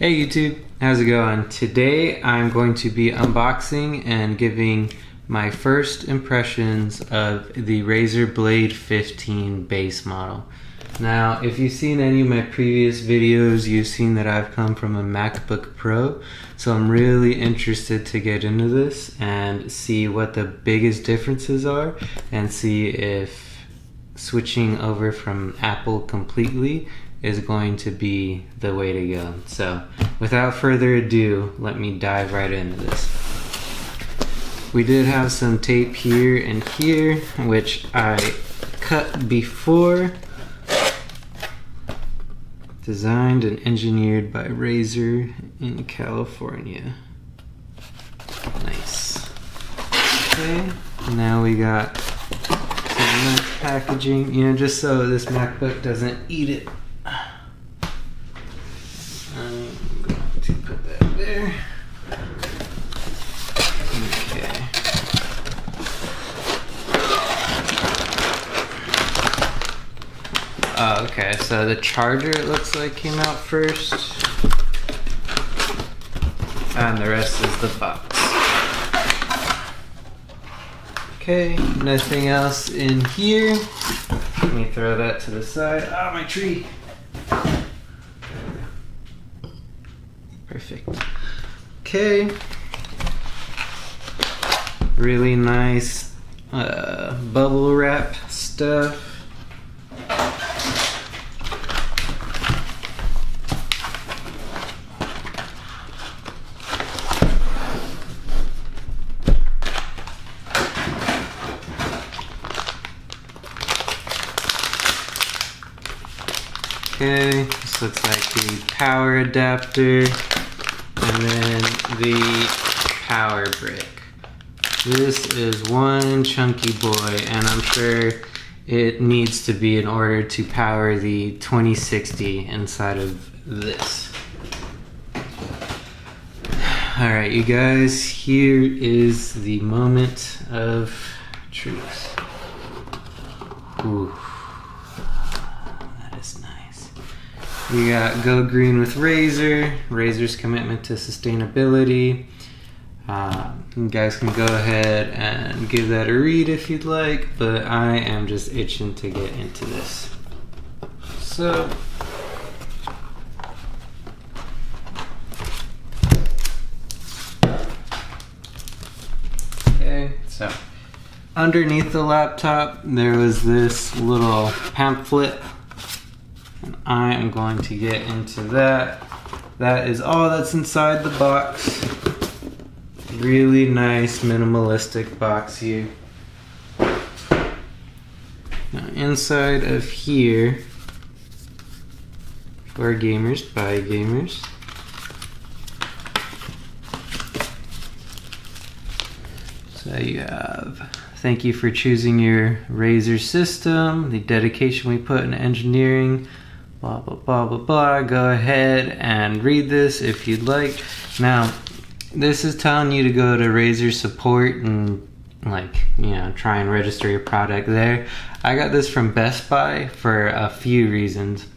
Hey YouTube, how's it going? Today I'm going to be unboxing and giving my first impressions of the Razer Blade 15 base model. Now, if you've seen any of my previous videos, you've seen that I've come from a MacBook Pro, so I'm really interested to get into this and see what the biggest differences are and see if switching over from Apple completely is going to be the way to go. So without further ado, let me dive right into this. We did have some tape here and here, which I cut before. Designed and engineered by Razer in California. Nice. Okay, now we got some nice packaging, just so this MacBook doesn't eat it. I'm going to put that there. Okay. Oh, okay, so the charger, it looks like, came out first. And the rest is the box. Okay, nothing else in here. Let me throw that to the side. Ah, my tree! Perfect. Okay. Really nice bubble wrap stuff. Okay, this looks like the power adapter and then the power brick. This is one chunky boy, and I'm sure it needs to be in order to power the 2060 inside of this. Alright, you guys, here is the moment of truth. Ooh. We got Go Green with Razer, Razer's commitment to sustainability. You guys can go ahead and give that a read if you'd like, but I am just itching to get into this. So, okay, so underneath the laptop there was this little pamphlet. I am going to get into that. That is all that's inside the box. Really nice minimalistic box here. Now inside of here, for gamers, by gamers. So you have, thank you for choosing your Razer system, the dedication we put in engineering, blah blah blah blah blah. Go ahead and read this if you'd like. Now this is telling you to go to Razer support and try and register your product there. I got this from Best Buy for a few reasons.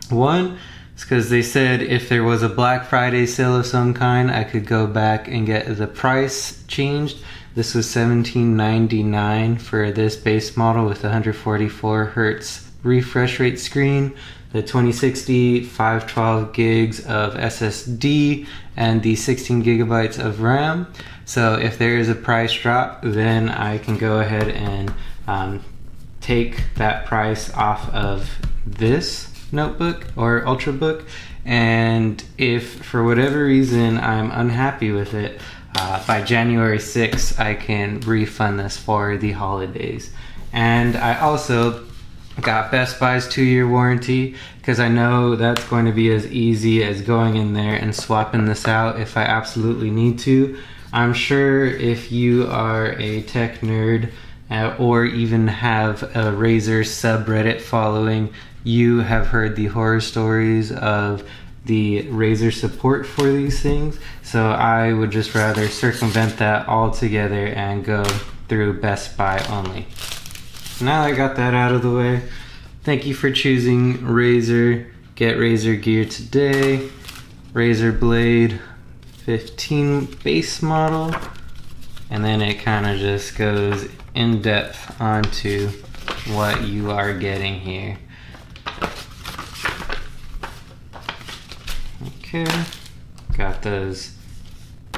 One is because they said if there was a Black Friday sale of some kind, I could go back and get the price changed. This was $17.99 for this base model with 144 hertz refresh rate screen, the 2060 512 gigs of SSD, and the 16 gigabytes of RAM. So if there is a price drop, then I can go ahead and take that price off of this notebook or ultrabook, and if for whatever reason I'm unhappy with it, by January 6th I can refund this for the holidays. And I also got Best Buy's 2-year warranty, because I know that's going to be as easy as going in there and swapping this out if I absolutely need to. I'm sure if you are a tech nerd or even have a Razer subreddit following, you have heard the horror stories of the Razer support for these things. So I would just rather circumvent that altogether and go through Best Buy only. Now I got that out of the way, thank you for choosing Razer. Get Razer gear today. Razer Blade 15 base model, and then it kind of just goes in depth onto what you are getting here. Okay, got that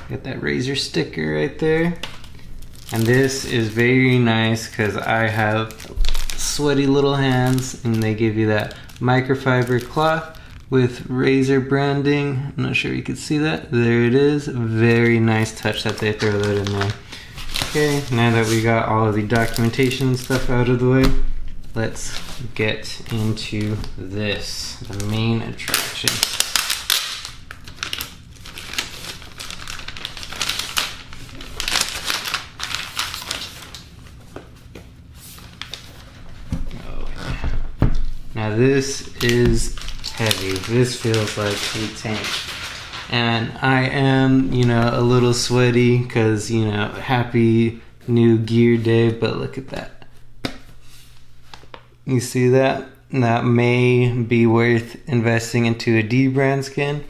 Razer sticker right there. And this is very nice because I have sweaty little hands, and they give you that microfiber cloth with Razer branding. I'm not sure you can see that. There it is. Very nice touch that they throw that in there. Okay, now that we got all of the documentation and stuff out of the way, let's get into this, the main attraction. Now this is heavy. This feels like a tank. And I am, a little sweaty because, happy new gear day, but look at that. You see that? That may be worth investing into a D brand skin.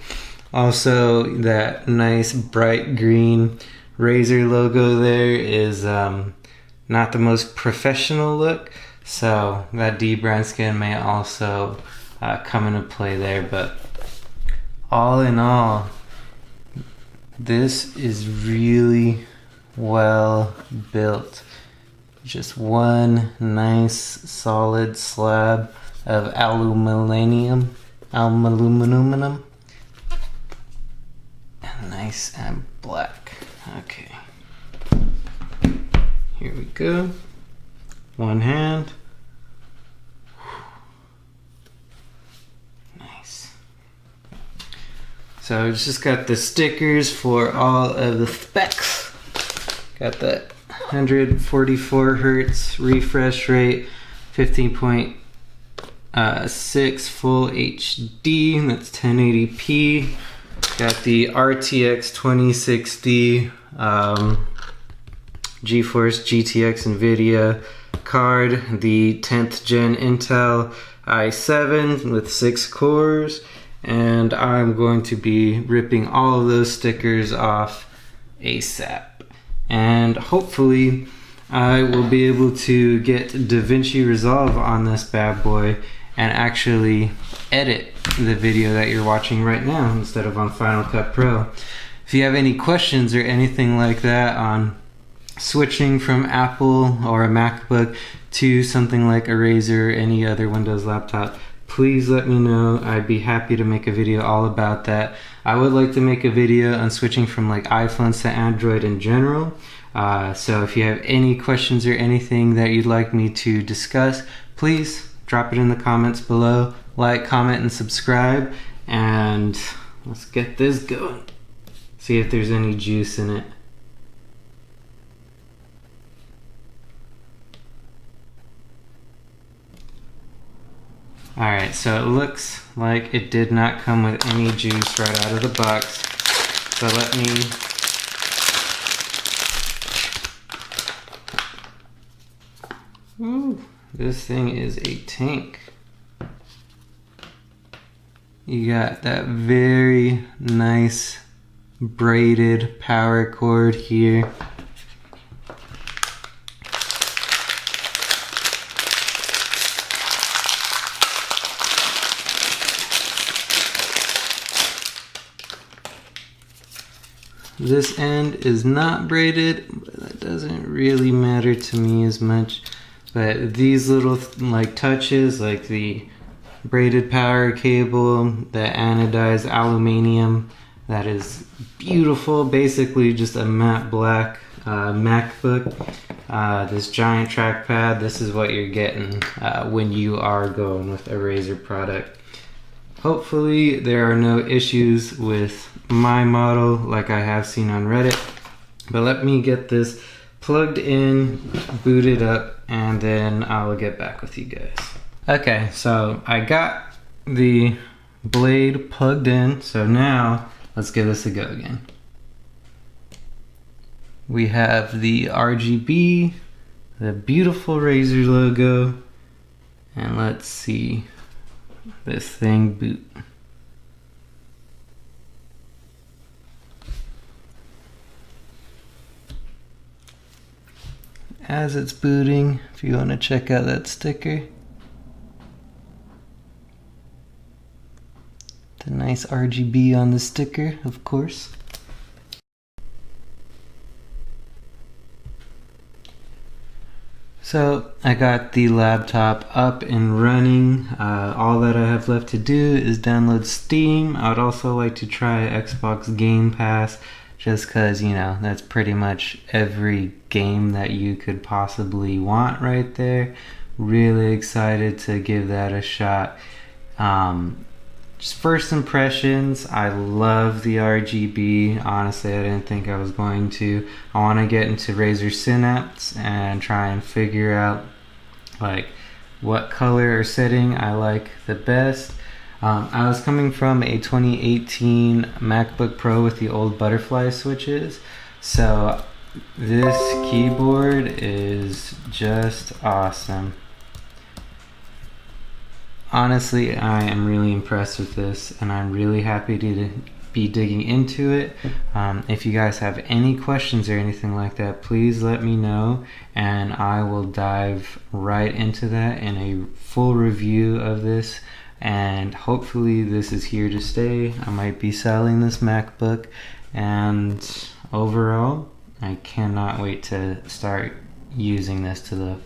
Also, that nice bright green Razer logo there is not the most professional look. So that D brand skin may also come into play there, but all in all, this is really well built. Just one nice solid slab of aluminum, and nice and black. Okay, here we go. One hand. Nice. So it's just got the stickers for all of the specs. Got that 144 hertz refresh rate, 15.6 full HD, that's 1080p. Got the RTX 2060 GeForce GTX NVIDIA card, the 10th gen Intel i7 with 6 cores, and I'm going to be ripping all of those stickers off ASAP. And hopefully I will be able to get DaVinci Resolve on this bad boy and actually edit the video that you're watching right now instead of on Final Cut Pro. If you have any questions or anything like that on switching from Apple or a MacBook to something like a Razer or any other Windows laptop, please let me know. I'd be happy to make a video all about that. I would like to make a video on switching from like iPhones to Android in general. So if you have any questions or anything that you'd like me to discuss, please drop it in the comments below. Like, comment, and subscribe, and let's get this going. See if there's any juice in it. Alright, so it looks like it did not come with any juice right out of the box. So let me... Ooh, this thing is a tank. You got that very nice braided power cord here. This end is not braided, but that doesn't really matter to me as much. But these little like touches, like the braided power cable, the anodized aluminum, that is beautiful. Basically just a matte black MacBook. This giant trackpad, this is what you're getting when you are going with a Razer product. Hopefully there are no issues with my model like I have seen on Reddit, but let me get this plugged in, booted up, and then I'll get back with you guys. Okay, so I got the Blade plugged in, so now let's give this a go again. We have the RGB, the beautiful Razer logo, and let's see this thing boot. as it's booting if you want to check out that sticker. The nice RGB on the sticker, of course. So I got the laptop up and running. All that I have left to do is download Steam. I would also like to try Xbox Game Pass, just because, you know, that's pretty much every game that you could possibly want right there. Really excited to give that a shot. Just first impressions, I love the RGB. Honestly, I didn't think I was going to. I want to get into Razer Synapse and try and figure out like what color or setting I like the best. I was coming from a 2018 MacBook Pro with the old butterfly switches, so this keyboard is just awesome. Honestly, I am really impressed with this, and I'm really happy to be digging into it. If you guys have any questions or anything like that, please let me know, and I will dive right into that in a full review of this. And hopefully this is here to stay. I might be selling this MacBook, and overall, I cannot wait to start using this to the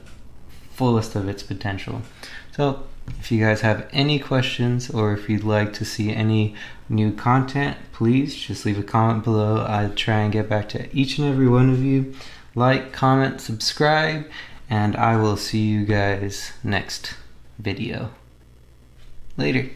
fullest of its potential. So if you guys have any questions, or if you'd like to see any new content, please just leave a comment below. I'll try and get back to each and every one of you. Like, comment, subscribe, and I will see you guys next video. Later.